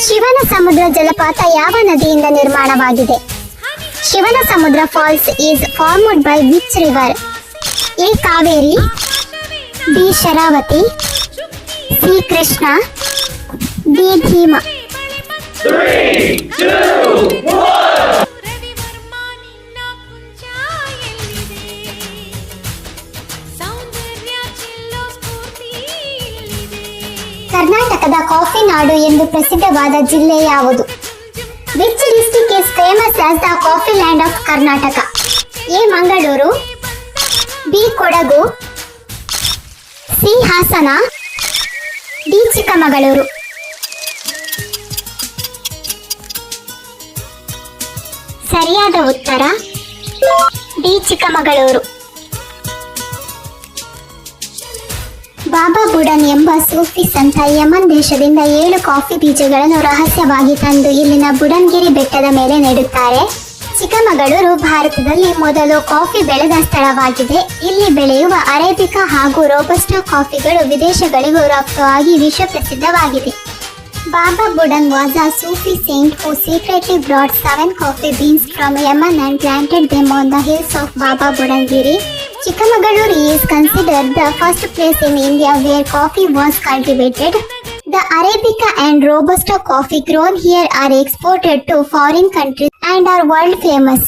ಶಿವನ ಸಮುದ್ರ ಜಲಪಾತ ಯಾವ ನದಿಯಿಂದ ನಿರ್ಮಾಣವಾಗಿದೆ? Shivanasamudra falls is formed by which river? A Kaveri, B Sharavathi, C Krishna, D Bhima. ಕರ್ನಾಟಕದ ಕಾಫಿ ನಾಡು ಎಂದು ಪ್ರಸಿದ್ಧವಾದ ಜಿಲ್ಲೆ ಯಾವುದು? Which district is famous as the coffee land of Karnataka? A Mangaluru, B Kodagu, C Hassan, D Chikkamagaluru. ಸರಿಯಾದ ಉತ್ತರ ಡಿ ಚಿಕ್ಕಮಗಳೂರು. ಬಾಬಾ ಬುಡನ್ ಎಂಬ ಸೂಫಿ ಸಂತ ಯಮನ್ ದೇಶದಿಂದ 7 ಕಾಫಿ ಬೀಜಗಳನ್ನು ರಹಸ್ಯವಾಗಿ ತಂದು ಇಲ್ಲಿನ ಬುಡನ್ಗಿರಿ ಬೆಟ್ಟದ ಮೇಲೆ ನೆಡುತ್ತಾರೆ. ಚಿಕ್ಕಮಗಳೂರು ಭಾರತದಲ್ಲಿ ಮೊದಲು ಕಾಫಿ ಬೆಳೆದ ಸ್ಥಳವಾಗಿದೆ. ಇಲ್ಲಿ ಬೆಳೆಯುವ ಅರೇಬಿಕಾ ಹಾಗೂ ರೋಬಸ್ಟಾ ಕಾಫಿಗಳು ವಿದೇಶಗಳಿಗೂ ರಫ್ತು ಆಗಿ ವಿಶ್ವ ಪ್ರಸಿದ್ಧವಾಗಿದೆ. Baba Budan was a Sufi saint who secretly brought 7 coffee beans from Yemen and planted them on the hills of Baba Budangiri. Chikamagaluru is considered the first place in India where coffee was cultivated. The Arabica and Robusta coffee grown here are exported to foreign countries and are world famous.